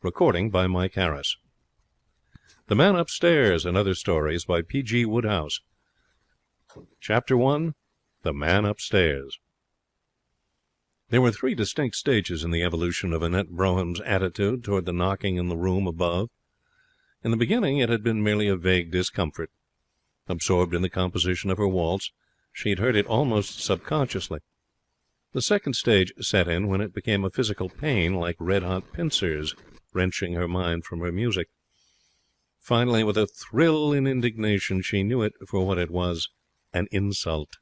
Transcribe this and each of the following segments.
Recording by Mike Harris. The Man Upstairs and Other Stories by P.G. Wodehouse. Chapter 1. The Man Upstairs. There were 3 distinct stages in the evolution of Annette Broham's attitude toward the knocking in the room above. In the beginning it had been merely a vague discomfort. Absorbed in the composition of her waltz, she had heard it almost subconsciously. The second stage set in when it became a physical pain, like red-hot pincers wrenching her mind from her music. Finally, with a thrill in indignation, she knew it for what it was, an insult.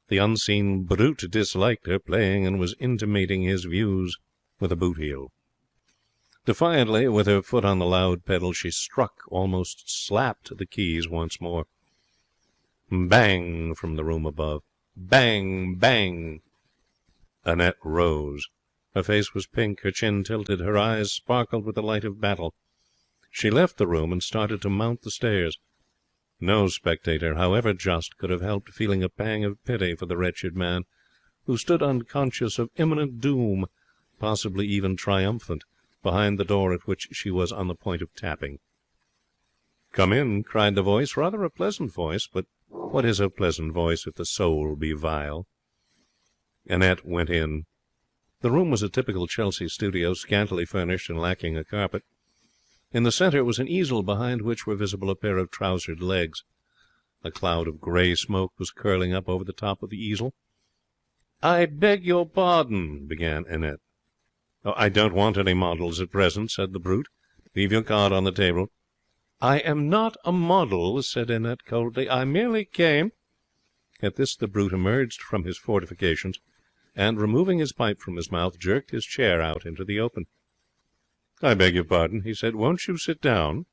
The unseen brute disliked her playing and was intimating his views with a boot heel. Defiantly, with her foot on the loud pedal, she struck, almost slapped, the keys once more. Bang from the room above. Bang, bang. Annette rose. Her face was pink, her chin tilted, her eyes sparkled with the light of battle. She left the room and started to mount the stairs. No spectator, however just, could have helped feeling a pang of pity for the wretched man who stood unconscious of imminent doom, possibly even triumphant, behind the door at which she was on the point of tapping. "Come in," cried the voice, rather a pleasant voice, but what is a pleasant voice if the soul be vile? Annette went in. The room was a typical Chelsea studio, scantily furnished and lacking a carpet. In the centre was an easel behind which were visible a pair of trousered legs. A cloud of grey smoke was curling up over the top of the easel. "I beg your pardon," began Annette. "Oh, I don't want any models at present," said the brute. "Leave your card on the table." "I am not a model," said Annette coldly. "I merely came—" At this the brute emerged from his fortifications and, removing his pipe from his mouth, jerked his chair out into the open. "I beg your pardon," he said. "Won't you sit down?"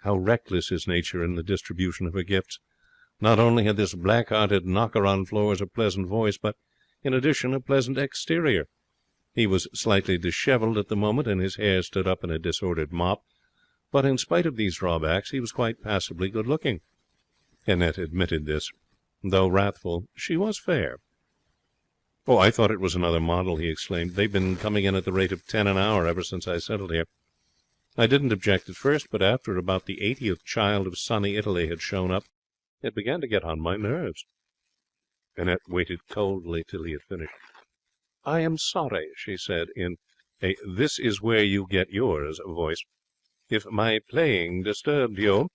How reckless is nature in the distribution of her gifts. Not only had this black-hearted knocker-on-floors a pleasant voice, but, in addition, a pleasant exterior. He was slightly dishevelled at the moment, and his hair stood up in a disordered mop, but in spite of these drawbacks he was quite passably good-looking. Annette admitted this. Though wrathful, she was fair. "Oh, I thought it was another model," he exclaimed. "They've been coming in at the rate of 10 an hour ever since I settled here. I didn't object at first, but after about the 80th child of sunny Italy had shown up, it began to get on my nerves." Annette waited coldly till he had finished. "I am sorry," she said, in a "this is where you get yours" voice, "if my playing disturbed you."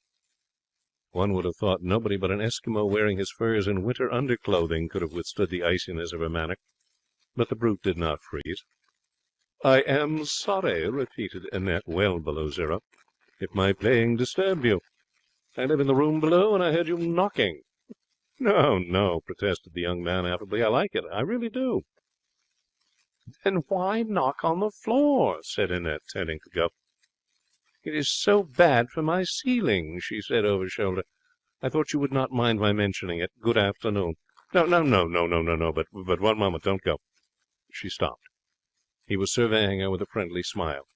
One would have thought nobody but an Eskimo wearing his furs in winter underclothing could have withstood the iciness of her manner, but the brute did not freeze. "I am sorry," repeated Annette, well below zero, "if my playing disturbed you. I live in the room below, and I heard you knocking." "No, no," protested the young man affably. "I like it. I really do." "Then why knock on the floor?" said Annette, turning to go. "It is so bad for my ceiling," she said over shoulder. "I thought you would not mind my mentioning it. Good afternoon." No, but one moment, don't go." She stopped. He was surveying her with a friendly smile.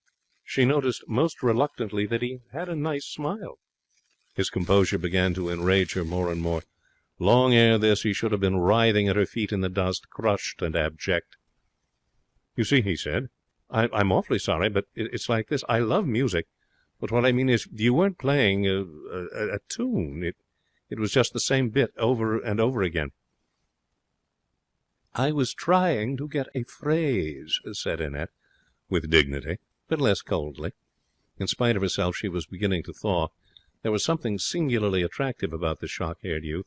She noticed most reluctantly that he had a nice smile. His composure began to enrage her more and more. Long ere this he should have been writhing at her feet in the dust, crushed and abject. "You see," he said, I'm awfully sorry, but it's like this. I love music, but what I mean is you weren't playing a tune. It was just the same bit over and over again." "I was trying to get a phrase," said Annette, with dignity, but less coldly. In spite of herself, she was beginning to thaw. There was something singularly attractive about the shock-haired youth.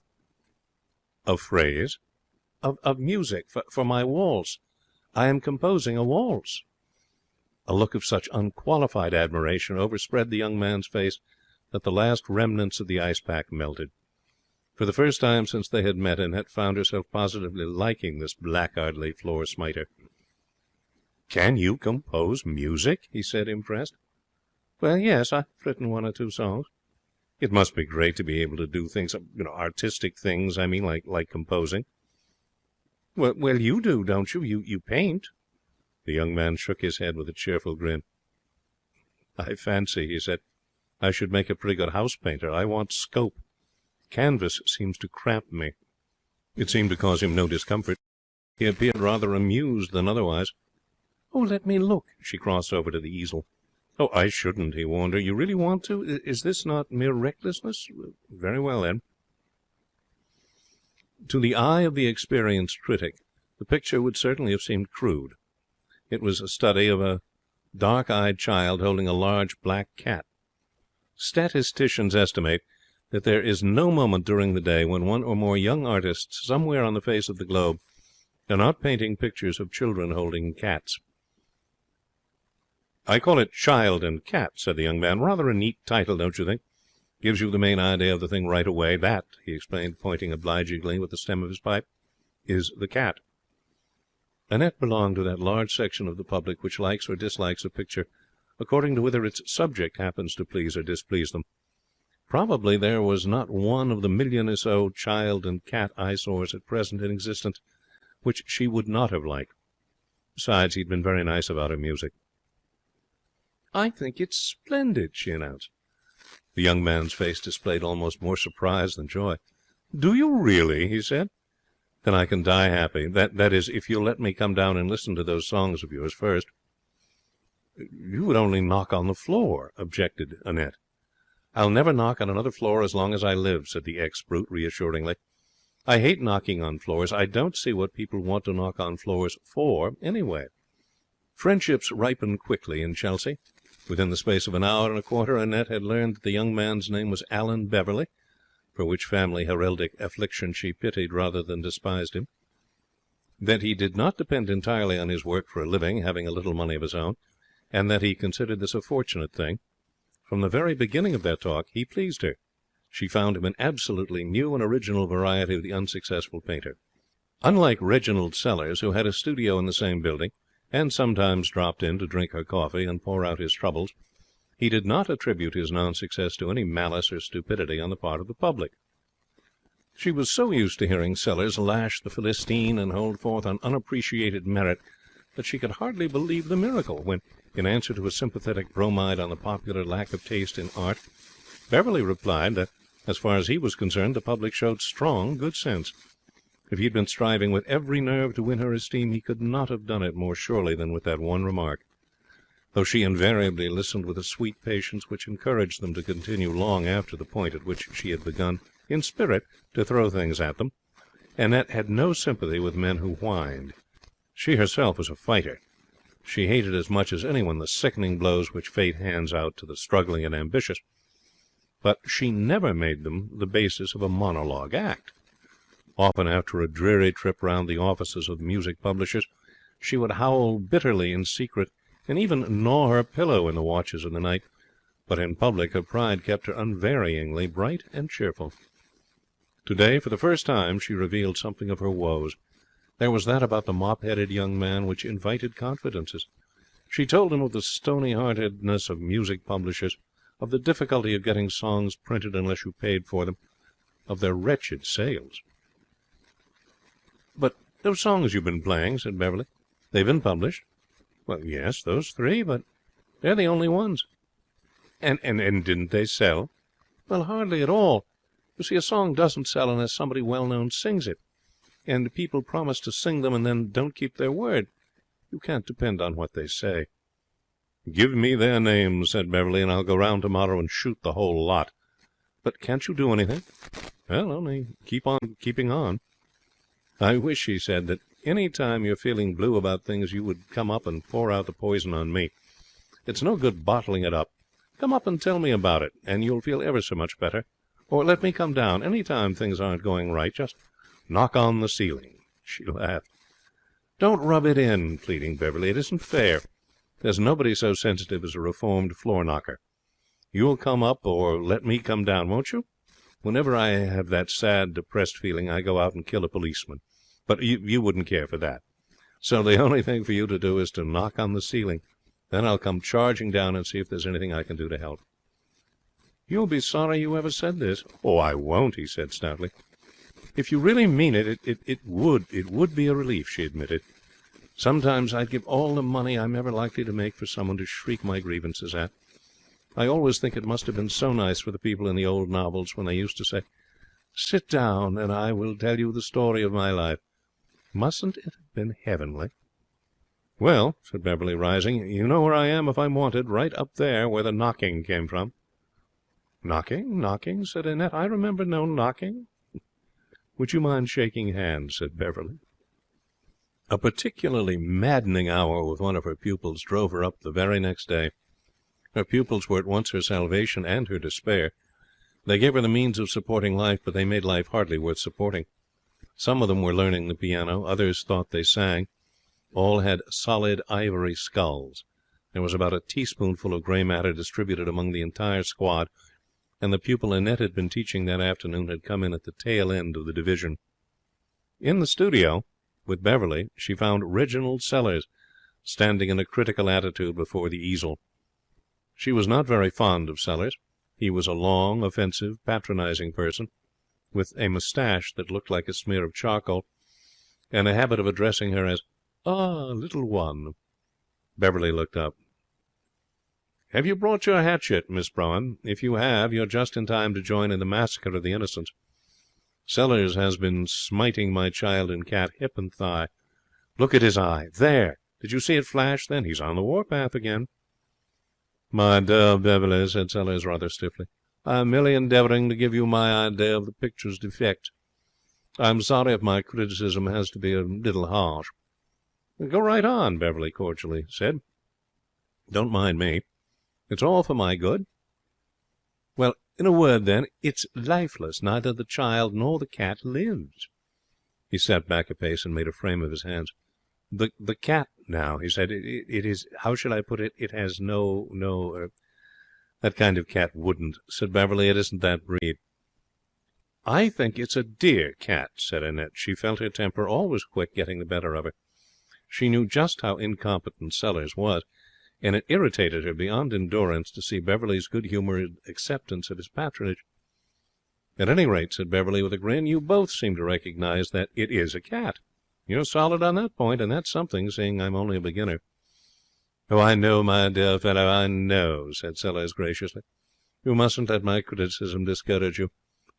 "A phrase?" Of music, for my waltz. I am composing a waltz." A look of such unqualified admiration overspread the young man's face that the last remnants of the ice pack melted. For the first time since they had met, Annette found herself positively liking this blackguardly floor smiter. "Can you compose music?" he said, impressed. "Well, yes, I've written 1 or 2 songs." "It must be great to be able to do things, artistic things, I mean, like composing." Well, you do, don't you? You paint." The young man shook his head with a cheerful grin. "I fancy," he said, "I should make a pretty good house painter. I want scope. Canvas seems to cramp me." It seemed to cause him no discomfort. He appeared rather amused than otherwise. "Oh, let me look." She crossed over to the easel. "Oh, I shouldn't," he warned her. "You really want to? Is this not mere recklessness? Very well, then." To the eye of the experienced critic, the picture would certainly have seemed crude. It was a study of a dark-eyed child holding a large black cat. Statisticians estimate that there is no moment during the day when one or more young artists somewhere on the face of the globe are not painting pictures of children holding cats. "I call it Child and Cat," said the young man. "Rather a neat title, don't you think? Gives you the main idea of the thing right away. That," he explained, pointing obligingly with the stem of his pipe, "is the cat." Annette belonged to that large section of the public which likes or dislikes a picture according to whether its subject happens to please or displease them. Probably there was not one of the million or so child and cat eyesores at present in existence which she would not have liked. Besides, he'd been very nice about her music. "I think it's splendid," she announced. The young man's face displayed almost more surprise than joy. "Do you really?" he said. "Then I can die happy. That is, if you'll let me come down and listen to those songs of yours first." "You would only knock on the floor," objected Annette. "I'll never knock on another floor as long as I live," said the ex-brute reassuringly. "I hate knocking on floors. I don't see what people want to knock on floors for, anyway." Friendships ripen quickly in Chelsea. Within the space of an hour and a quarter, Annette had learned that the young man's name was Alan Beverley, for which family heraldic affliction she pitied rather than despised him; that he did not depend entirely on his work for a living, having a little money of his own, and that he considered this a fortunate thing. From the very beginning of their talk he pleased her. She found him an absolutely new and original variety of the unsuccessful painter. Unlike Reginald Sellers, who had a studio in the same building, and sometimes dropped in to drink her coffee and pour out his troubles, he did not attribute his non-success to any malice or stupidity on the part of the public. She was so used to hearing Sellers lash the Philistine and hold forth on unappreciated merit that she could hardly believe the miracle when, in answer to a sympathetic bromide on the popular lack of taste in art, Beverley replied that, as far as he was concerned, the public showed strong good sense. If he had been striving with every nerve to win her esteem, he could not have done it more surely than with that one remark. Though she invariably listened with a sweet patience which encouraged them to continue long after the point at which she had begun, in spirit, to throw things at them, Annette had no sympathy with men who whined. She herself was a fighter. She hated as much as anyone the sickening blows which fate hands out to the struggling and ambitious, but she never made them the basis of a monologue act. Often, after a dreary trip round the offices of music publishers, she would howl bitterly in secret and even gnaw her pillow in the watches of the night, but in public her pride kept her unvaryingly bright and cheerful. Today, for the first time, she revealed something of her woes. There was that about the mop-headed young man which invited confidences. She told him of the stony-heartedness of music publishers, of the difficulty of getting songs printed unless you paid for them, of their wretched sales. "But those songs you've been playing," said Beverley, "they've been published." "Well, yes, those 3, but they're the only ones." And didn't they sell?" "Well, hardly at all. You see, a song doesn't sell unless somebody well-known sings it. And people promise to sing them and then don't keep their word. You can't depend on what they say." "Give me their names," said Beverley, "and I'll go round tomorrow and shoot the whole lot." "But can't you do anything?" "Well, only keep on keeping on." "I wish," he said, "that any time you're feeling blue about things you would come up and pour out the poison on me. It's no good bottling it up. Come up and tell me about it, and you'll feel ever so much better. Or let me come down. Any time things aren't going right, just knock on the ceiling." She laughed. "Don't rub it in," pleading Beverley. "It isn't fair. There's nobody so sensitive as a reformed floor-knocker. You'll come up or let me come down, won't you? Whenever I have that sad, depressed feeling, I go out and kill a policeman. But you wouldn't care for that. So the only thing for you to do is to knock on the ceiling. Then I'll come charging down and see if there's anything I can do to help." "You'll be sorry you ever said this." "Oh, I won't," he said stoutly. "If you really mean it, it would be a relief," she admitted. "Sometimes I'd give all the money I'm ever likely to make for someone to shriek my grievances at. I always think it must have been so nice for the people in the old novels when they used to say, 'Sit down and I will tell you the story of my life.' Mustn't it have been heavenly?" Well, said Beverley, rising, you know where I am if I'm wanted, right up there where the knocking came from. Knocking? Knocking? Said Annette. I remember no knocking. Would you mind shaking hands? Said Beverley. A particularly maddening hour with one of her pupils drove her up the very next day. Her pupils were at once her salvation and her despair. They gave her the means of supporting life, but they made life hardly worth supporting. Some of them were learning the piano, others thought they sang. All had solid ivory skulls. There was about a teaspoonful of grey matter distributed among the entire squad, and the pupil Annette had been teaching that afternoon had come in at the tail end of the division. In the studio, with Beverley, she found Reginald Sellers standing in a critical attitude before the easel. She was not very fond of Sellers. He was a long, offensive, patronizing person, with a moustache that looked like a smear of charcoal, and a habit of addressing her as, "Ah, little one." Beverley looked up. "Have you brought your hatchet, Miss Brougham? If you have, you're just in time to join in the massacre of the innocents. Sellers has been smiting my child and cat hip and thigh. Look at his eye. There. Did you see it flash then? He's on the warpath again." "My dear Beverley," said Sellers rather stiffly, "I am merely endeavouring to give you my idea of the picture's defect. I'm sorry if my criticism has to be a little harsh." "Go right on," Beverley cordially said. "Don't mind me. It's all for my good." "Well, in a word, then, it's lifeless. Neither the child nor the cat lives." He sat back a pace and made a frame of his hands. The cat, now," he said, it is, how shall I put it, it has no that kind of cat wouldn't," said Beverley. "It isn't that breed." "I think it's a dear cat," said Annette. She felt her temper, always quick, getting the better of her. She knew just how incompetent Sellers was, and it irritated her beyond endurance to see Beverley's good-humoured acceptance of his patronage. "At any rate," said Beverley with a grin, "you both seem to recognize that it is a cat. You're solid on that point, and that's something, seeing I'm only a beginner." "Oh, I know, my dear fellow, I know," said Sellers graciously. "You mustn't let my criticism discourage you.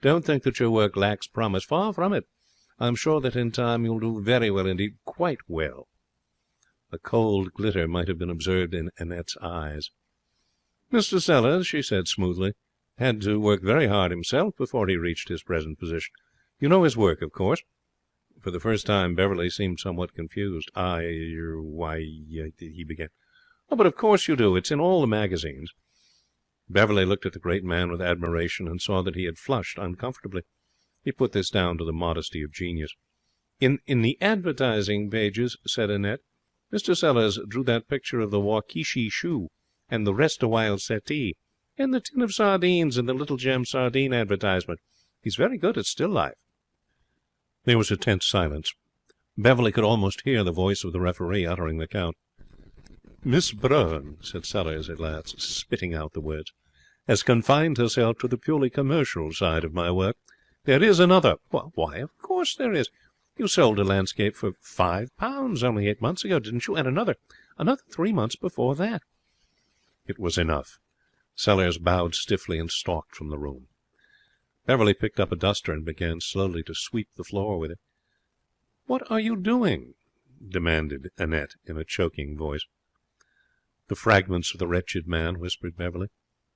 Don't think that your work lacks promise. Far from it. I'm sure that in time you'll do very well indeed, quite well." A cold glitter might have been observed in Annette's eyes. "Mr. Sellers," she said smoothly, "had to work very hard himself before he reached his present position. You know his work, of course?" For the first time Beverley seemed somewhat confused. Why, he began. "Oh, but of course you do. It's in all the magazines." Beverley looked at the great man with admiration and saw that he had flushed uncomfortably. He put this down to the modesty of genius. In the advertising pages," said Annette, "Mr. Sellers drew that picture of the Waukesha shoe, and the Restawhile settee, and the tin of sardines in the Little Gem sardine advertisement. He's very good at still life." There was a tense silence. Beverley could almost hear the voice of the referee uttering the count. "Miss Brougham," said Sellers at last, spitting out the words, "has confined herself to the purely commercial side of my work. There is another." "Why, of course there is. You sold a landscape for £5 only 8 months ago, didn't you? And another 3 months before that." It was enough. Sellers bowed stiffly and stalked from the room. Beverley picked up a duster and began slowly to sweep the floor with it. "What are you doing?" demanded Annette in a choking voice. "The fragments of the wretched man," whispered Beverley.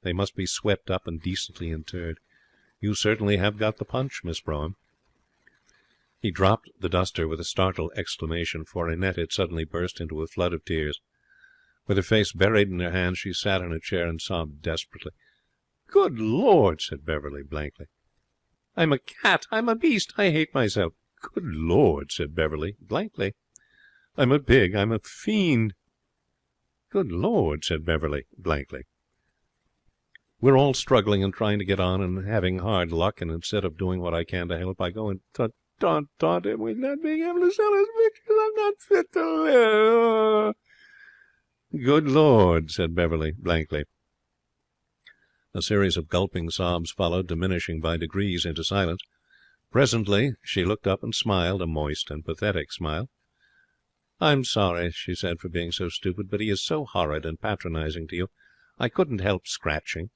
"They must be swept up and decently interred. You certainly have got the punch, Miss Brougham." He dropped the duster with a startled exclamation, for Annette had suddenly burst into a flood of tears. With her face buried in her hands, she sat in a chair and sobbed desperately. "Good Lord," said Beverley blankly. "I'm a cat. I'm a beast. I hate myself." "Good Lord," said Beverley blankly. "I'm a pig. I'm a fiend." "Good Lord," said Beverley blankly. "We're all struggling and trying to get on and having hard luck, and instead of doing what I can to help, I go and taunt him with not being able to sell his pictures. I'm not fit to live." "Good Lord," said Beverley blankly. A series of gulping sobs followed, diminishing by degrees into silence. Presently she looked up and smiled, a moist and pathetic smile. "I'm sorry," she said, "for being so stupid, but he is so horrid and patronizing to you. I couldn't help scratching.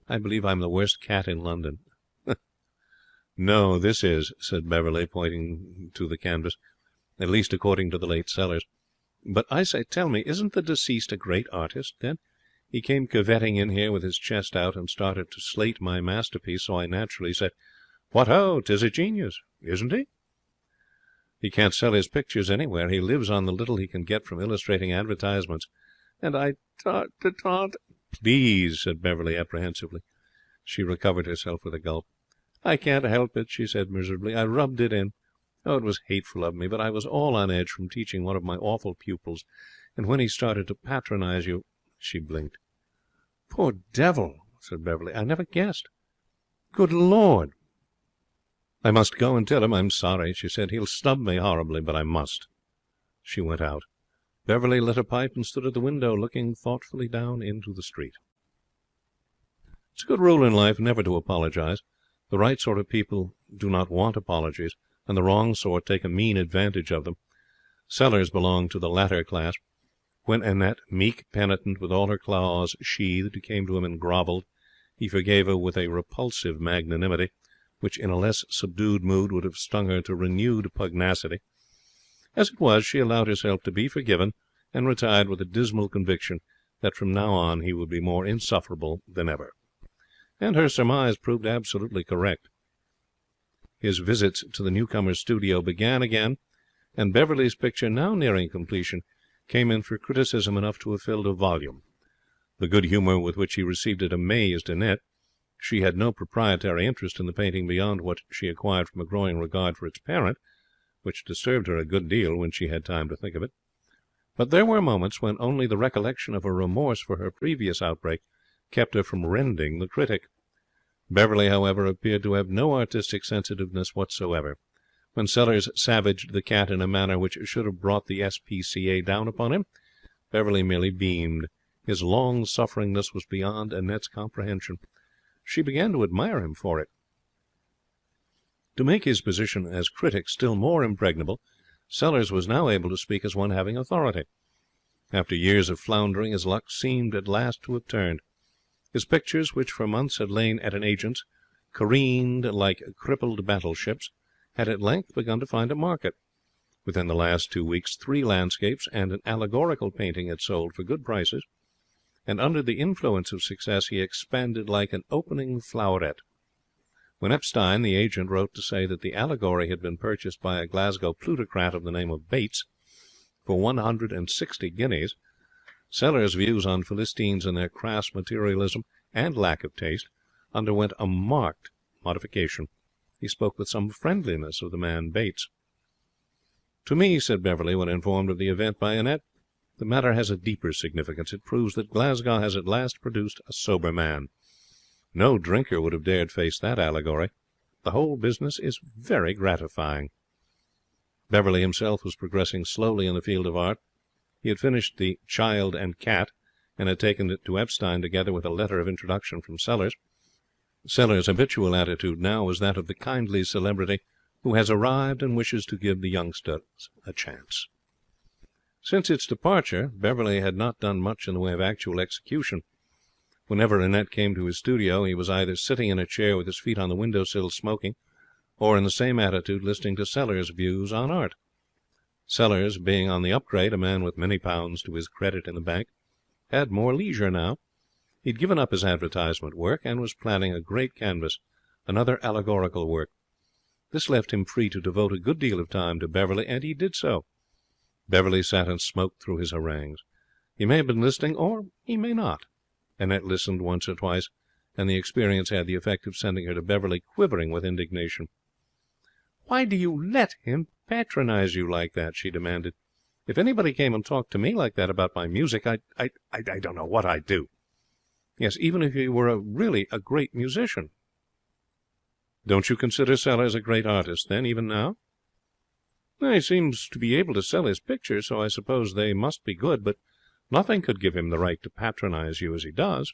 I believe I'm the worst cat in London." "No, this is," said Beverley, pointing to the canvas, "at least according to the late Sellers. But I say, tell me, isn't the deceased a great artist, then? He came curvetting in here with his chest out and started to slate my masterpiece, so I naturally said, "What ho, 'tis a genius, isn't he?" He can't sell his pictures anywhere. He lives on the little he can get from illustrating advertisements. And I thought... Please, said Beverley apprehensively. She recovered herself with a gulp. I can't help it, she said miserably. I rubbed it in. Oh, it was hateful of me, but I was all on edge from teaching one of my awful pupils, and when he started to patronize you... She blinked. Poor devil, said Beverley. I never guessed. Good Lord. I must go and tell him I'm sorry, she said. He'll snub me horribly, but I must. She went out. Beverley lit a pipe and stood at the window, looking thoughtfully down into the street. It's a good rule in life never to apologize. The right sort of people do not want apologies, and the wrong sort take a mean advantage of them. Sellers belonged to the latter class. When Annette, meek, penitent, with all her claws sheathed, came to him and grovelled, he forgave her with a repulsive magnanimity, which in a less subdued mood would have stung her to renewed pugnacity. As it was, she allowed herself to be forgiven, and retired with a dismal conviction that from now on he would be more insufferable than ever. And her surmise proved absolutely correct. His visits to the newcomer's studio began again, and Beverley's picture, now nearing completion, came in for criticism enough to have filled a volume. The good humour with which he received it amazed Annette. She had no proprietary interest in the painting beyond what she acquired from a growing regard for its parent, which disturbed her a good deal when she had time to think of it. But there were moments when only the recollection of a remorse for her previous outbreak kept her from rending the critic. Beverley, however, appeared to have no artistic sensitiveness whatsoever. When Sellers savaged the cat in a manner which should have brought the S.P.C.A. down upon him, Beverley merely beamed. His long-sufferingness was beyond Annette's comprehension. She began to admire him for it. To make his position as critic still more impregnable, Sellers was now able to speak as one having authority. After years of floundering, his luck seemed at last to have turned. His pictures, which for months had lain at an agent's, careened like crippled battleships, had at length begun to find a market. Within the last 2 weeks 3 landscapes and an allegorical painting had sold for good prices, and under the influence of success he expanded like an opening floweret. When Epstein, the agent, wrote to say that the allegory had been purchased by a Glasgow plutocrat of the name of Bates for 160 guineas, Sellers' views on Philistines and their crass materialism and lack of taste underwent a marked modification. He spoke with some friendliness of the man Bates. To me, said Beverley, when informed of the event by Annette, the matter has a deeper significance. It proves that Glasgow has at last produced a sober man. No drinker would have dared face that allegory. The whole business is very gratifying. Beverley himself was progressing slowly in the field of art. He had finished The Child and Cat, and had taken it to Epstein together with a letter of introduction from Sellers. Sellers' habitual attitude now was that of the kindly celebrity who has arrived and wishes to give the youngsters a chance. Since its departure, Beverley had not done much in the way of actual execution. Whenever Annette came to his studio, he was either sitting in a chair with his feet on the window-sill smoking, or in the same attitude listening to Sellers' views on art. Sellers, being on the upgrade, a man with many pounds to his credit in the bank, had more leisure now. He'd given up his advertisement work and was planning a great canvas, another allegorical work. This left him free to devote a good deal of time to Beverley, and he did so. Beverley sat and smoked through his harangues. He may have been listening, or he may not. Annette listened once or twice, and the experience had the effect of sending her to Beverley quivering with indignation. "Why do you let him patronize you like that?" she demanded. "If anybody came and talked to me like that about my music, I don't know what I'd do. Yes, even if he were really a great musician." "Don't you consider Sellers a great artist, then, even now?" "He seems to be able to sell his pictures, so I suppose they must be good, but nothing could give him the right to patronize you as he does."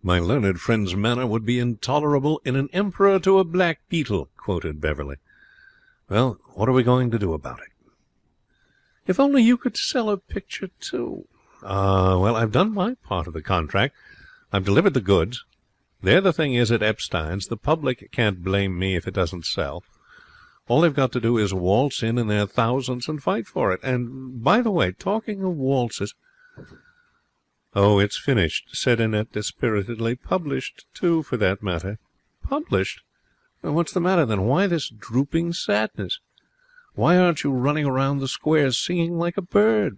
"My learned friend's manner would be intolerable in an emperor to a black beetle," quoted Beverley. "Well, what are we going to do about it?" "If only you could sell a picture too." Well, I've done my part of the contract. I've delivered the goods. There the thing is at Epstein's. The public can't blame me if it doesn't sell. All they've got to do is waltz in their thousands and fight for it. And, by the way, talking of waltzes... Oh, it's finished, said Annette dispiritedly. Published, too, for that matter. Published? What's the matter, then? Why this drooping sadness? Why aren't you running around the square singing like a bird?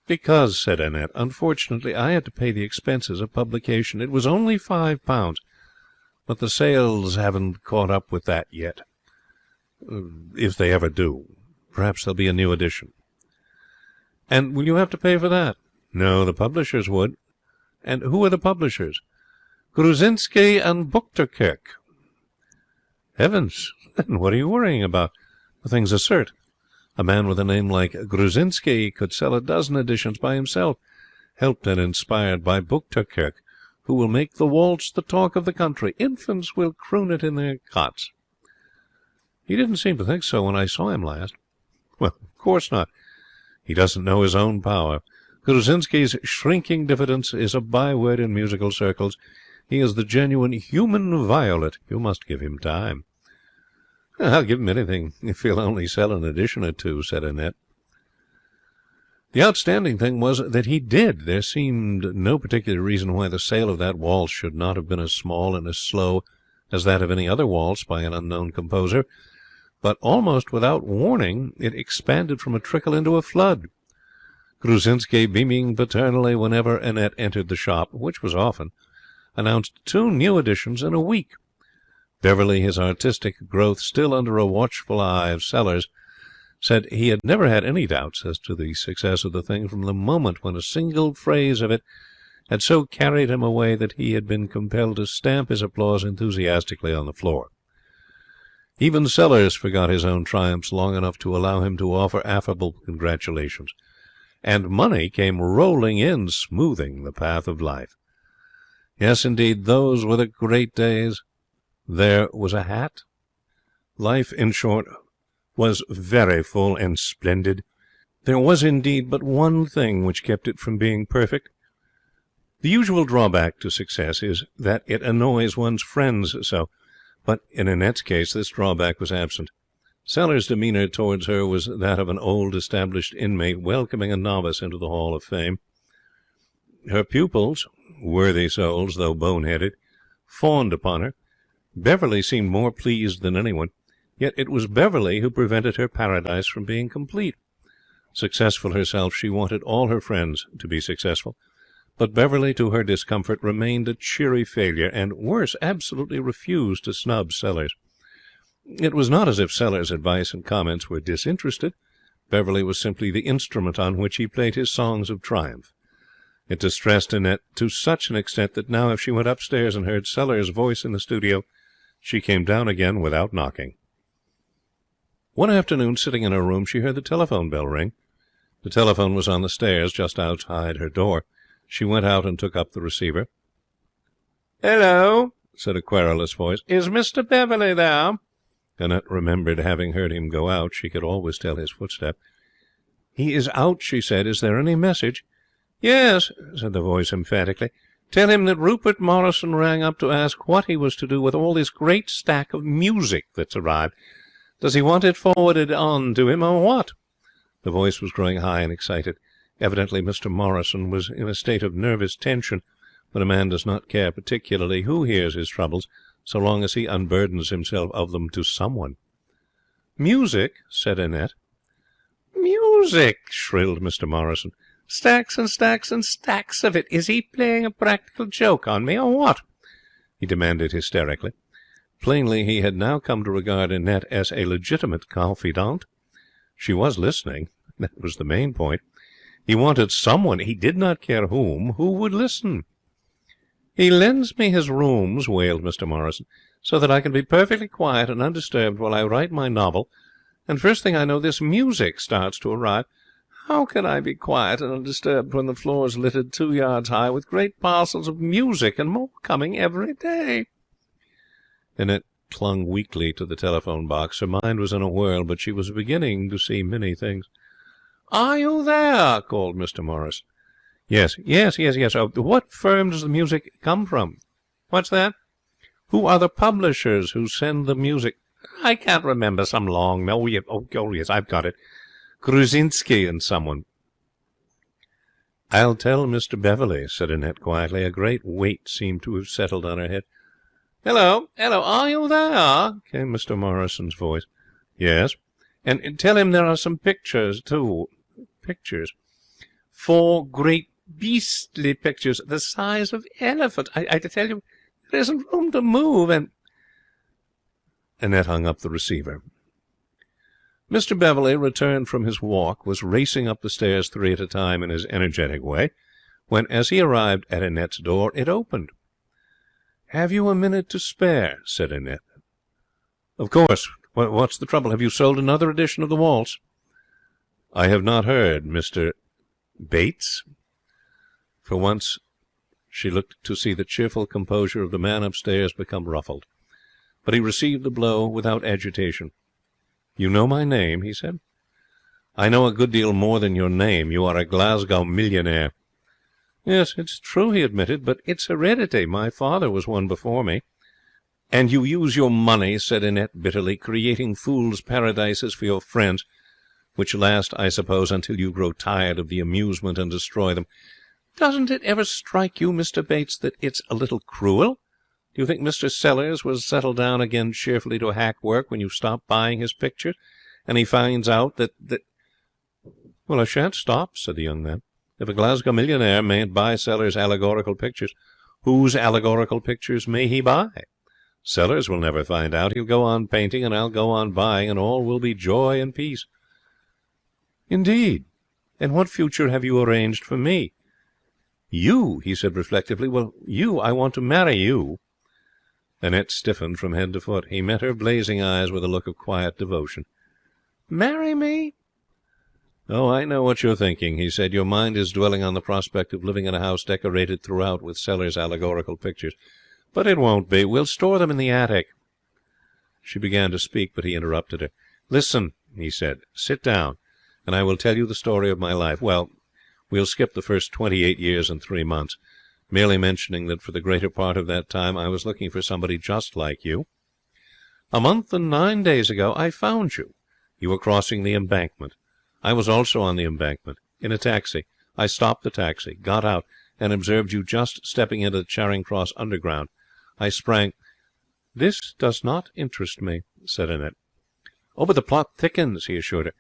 Because, said Annette, unfortunately I had to pay the expenses of publication. It was only £5, but the sales haven't caught up with that yet. If they ever do. Perhaps there'll be a new edition. And will you have to pay for that? No, the publishers would. And who are the publishers? Gruzinski and Buchterkirch. Heavens, then what are you worrying about? The thing's assert. A man with a name like Gruzinski could sell 12 editions by himself, helped and inspired by Buchterkirch, who will make the waltz the talk of the country. Infants will croon it in their cots. He didn't seem to think so when I saw him last. Well, of course not. He doesn't know his own power. Gruzinski's shrinking diffidence is a byword in musical circles. He is the genuine human violet. You must give him time. I'll give him anything if he'll only sell an edition or two, said Annette. The outstanding thing was that he did. There seemed no particular reason why the sale of that waltz should not have been as small and as slow as that of any other waltz by an unknown composer, but almost without warning it expanded from a trickle into a flood. Gruzinski, beaming paternally whenever Annette entered the shop, which was often, announced 2 new editions in a week. Beverley, his artistic growth still under a watchful eye of Sellers, said he had never had any doubts as to the success of the thing from the moment when a single phrase of it had so carried him away that he had been compelled to stamp his applause enthusiastically on the floor. Even Sellers forgot his own triumphs long enough to allow him to offer affable congratulations, and money came rolling in, smoothing the path of life. Yes, indeed, those were the great days. There was a hat. Life, in short, was very full and splendid. There was indeed but one thing which kept it from being perfect. The usual drawback to success is that it annoys one's friends so, but in Annette's case this drawback was absent. Sellers' demeanour towards her was that of an old established inmate welcoming a novice into the Hall of Fame. Her pupils, worthy souls though bone-headed, fawned upon her. Beverley seemed more pleased than anyone, yet it was Beverley who prevented her paradise from being complete. Successful herself, she wanted all her friends to be successful, but Beverley, to her discomfort, remained a cheery failure, and, worse, absolutely refused to snub Sellers. It was not as if Sellers' advice and comments were disinterested. Beverley was simply the instrument on which he played his songs of triumph. It distressed Annette to such an extent that now if she went upstairs and heard Sellers' voice in the studio, she came down again without knocking. One afternoon, sitting in her room, she heard the telephone bell ring. The telephone was on the stairs just outside her door. She went out and took up the receiver. "Hello," said a querulous voice. "Is Mr. Beverley there?" Annette remembered having heard him go out. She could always tell his footstep. "He is out," she said. "Is there any message?" "Yes," said the voice emphatically. "Tell him that Rupert Morrison rang up to ask what he was to do with all this great stack of music that's arrived. Does he want it forwarded on to him, or what?" The voice was growing high and excited. Evidently Mr. Morrison was in a state of nervous tension, but a man does not care particularly who hears his troubles, so long as he unburdens himself of them to someone. "Music?" said Annette. "Music!" shrilled Mr. Morrison. "Stacks and stacks and stacks of it. Is he playing a practical joke on me, or what?" he demanded hysterically. Plainly he had now come to regard Annette as a legitimate confidante. She was listening. That was the main point. He wanted someone, he did not care whom, who would listen. "He lends me his rooms," wailed Mr. Morrison, "so that I can be perfectly quiet and undisturbed while I write my novel, and first thing I know this music starts to arrive. How can I be quiet and undisturbed when the floor's littered 2 yards high with great parcels of music, and more coming every day?" Annette clung weakly to the telephone box. Her mind was in a whirl, but she was beginning to see many things. "Are you there?" called Mr. Morris. Yes. What firm does the music come from?" "What's that?" "Who are the publishers who send the music?" I can't remember. Some long. No, yes, I've got it. Gruzinski and someone. I'll tell Mr. Beverley, said Annette quietly. A great weight seemed to have settled on her head. Hello, are you there? Came Mr. Morrison's voice. Yes. And tell him there are some pictures, too. Pictures? 4 great beastly pictures, the size of elephant. I tell you, there isn't room to move, and... Annette hung up the receiver. Mr. Beverley, returned from his walk, was racing up the stairs 3 at a time in his energetic way, when, as he arrived at Annette's door, it opened. "Have you a minute to spare?" said Annette. "Of course. What's the trouble? Have you sold another edition of the waltz?" "I have not heard, Mr. Bates." For once she looked to see the cheerful composure of the man upstairs become ruffled. But he received the blow without agitation. "You know my name?" he said. "I know a good deal more than your name. You are a Glasgow millionaire." "Yes, it's true," he admitted, "but it's heredity. My father was one before me." "And you use your money," said Annette bitterly, "creating fools' paradises for your friends, which last, I suppose, until you grow tired of the amusement and destroy them. Doesn't it ever strike you, Mr. Bates, that it's a little cruel? Do you think Mr. Sellers will settle down again cheerfully to hack work when you stop buying his pictures, and he finds out that... "Well, I shan't stop," said the young man. "If a Glasgow millionaire mayn't buy Sellers' allegorical pictures, whose allegorical pictures may he buy? Sellers will never find out. He'll go on painting, and I'll go on buying, and all will be joy and peace." "Indeed? And what future have you arranged for me?" "You," he said reflectively. "Well, you. I want to marry you." Annette stiffened from head to foot. He met her blazing eyes with a look of quiet devotion. "Marry me?" "Oh, I know what you're thinking," he said. "Your mind is dwelling on the prospect of living in a house decorated throughout with Sellers' allegorical pictures. But it won't be. We'll store them in the attic." She began to speak, but he interrupted her. "Listen," he said. "Sit down, and I will tell you the story of my life. Well, we'll skip the first 28 years and 3 months, merely mentioning that for the greater part of that time I was looking for somebody just like you. A month and 9 days ago I found you. You were crossing the embankment. I was also on the embankment, in a taxi. I stopped the taxi, got out, and observed you just stepping into the Charing Cross Underground. I sprang—" "This does not interest me," said Annette. "Oh, but the plot thickens," he assured her.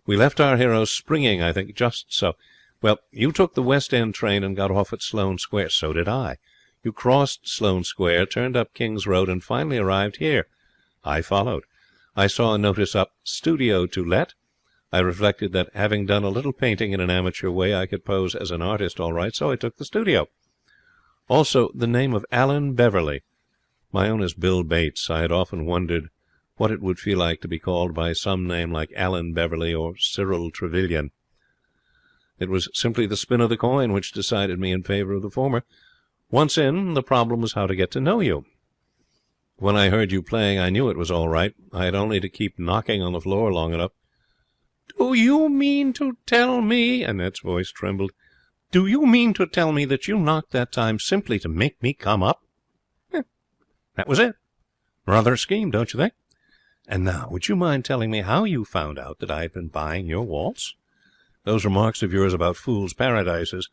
"We left our hero springing, I think, just so. Well, you took the West End train and got off at Sloane Square. So did I. You crossed Sloane Square, turned up King's Road, and finally arrived here. I followed. I saw a notice up, 'Studio to let.' I reflected that, having done a little painting in an amateur way, I could pose as an artist all right, so I took the studio. Also, the name of Alan Beverley. My own is Bill Bates. I had often wondered what it would feel like to be called by some name like Alan Beverley or Cyril Trevelyan. It was simply the spin of the coin which decided me in favour of the former. Once in, the problem was how to get to know you. When I heard you playing, I knew it was all right. I had only to keep knocking on the floor long enough." "Do you mean to tell me," Annette's voice trembled, "do you mean to tell me that you knocked that time simply to make me come up?" "That was it. Rather a scheme, don't you think? And now, would you mind telling me how you found out that I had been buying your waltz? Those remarks of yours about fools' paradises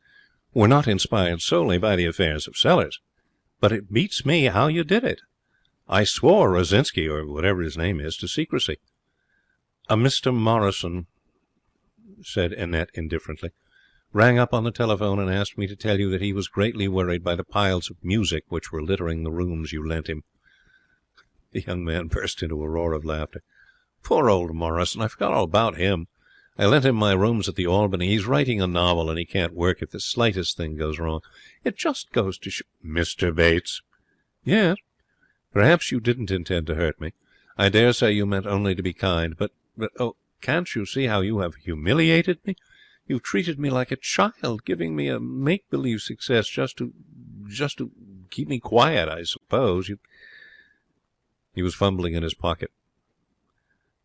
were not inspired solely by the affairs of Sellers. But it beats me how you did it. I swore Rosinski, or whatever his name is, to secrecy." "A Mr. Morrison," said Annette indifferently, "rang up on the telephone and asked me to tell you that he was greatly worried by the piles of music which were littering the rooms you lent him." The young man burst into a roar of laughter. "Poor old Morrison! I forgot all about him. I lent him my rooms at the Albany. He's writing a novel, and he can't work if the slightest thing goes wrong. It just goes to show—" "Mr. Bates." "Yes. Perhaps you didn't intend to hurt me. I dare say you meant only to be kind. But, oh, can't you see how you have humiliated me? You've treated me like a child, giving me a make-believe success just to keep me quiet, I suppose. He was fumbling in his pocket.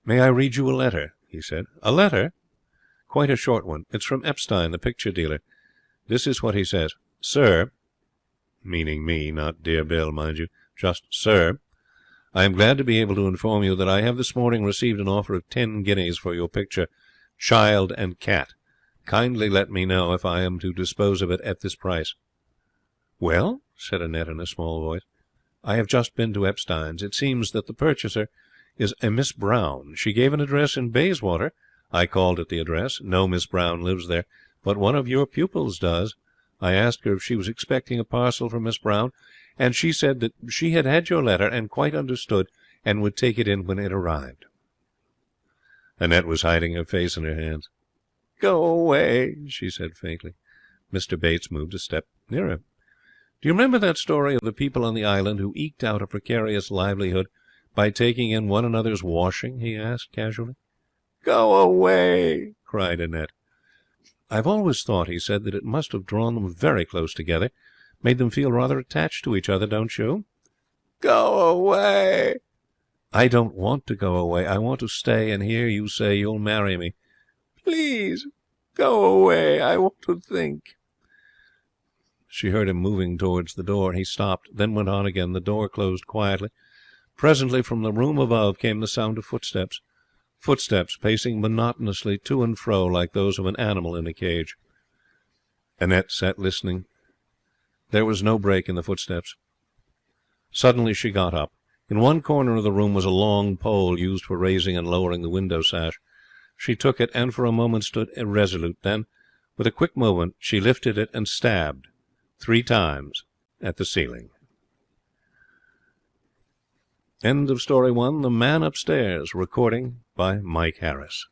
"May I read you a letter?" he said. "A letter?" "Quite a short one. It's from Epstein, the picture dealer. This is what he says. 'Sir,' meaning me, not dear Bill, mind you, just 'Sir, I am glad to be able to inform you that I have this morning received an offer of 10 guineas for your picture, Child and Cat. Kindly let me know if I am to dispose of it at this price." "Well?" said Annette in a small voice. "I have just been to Epstein's. It seems that the purchaser is a Miss Brown. She gave an address in Bayswater. I called at the address. No Miss Brown lives there, but one of your pupils does. I asked her if she was expecting a parcel from Miss Brown, and she said that she had had your letter and quite understood, and would take it in when it arrived." Annette was hiding her face in her hands. "Go away," she said faintly. Mr. Bates moved a step nearer. "Do you remember that story of the people on the island who eked out a precarious livelihood by taking in one another's washing?" he asked casually. "Go away," cried Annette. "I've always thought," he said, "that it must have drawn them very close together, made them feel rather attached to each other, don't you?" "Go away." "I don't want to go away. I want to stay and hear you say you'll marry me." "Please go away. I want to think." She heard him moving towards the door. He stopped, then went on again. The door closed quietly. Presently from the room above came the sound of footsteps. Footsteps pacing monotonously to and fro like those of an animal in a cage. Annette sat listening. There was no break in the footsteps. Suddenly she got up. In one corner of the room was a long pole used for raising and lowering the window sash. She took it and for a moment stood irresolute. Then, with a quick movement, she lifted it and stabbed 3 times at the ceiling. End of Story 1. The Man Upstairs. Recording by Mike Harris.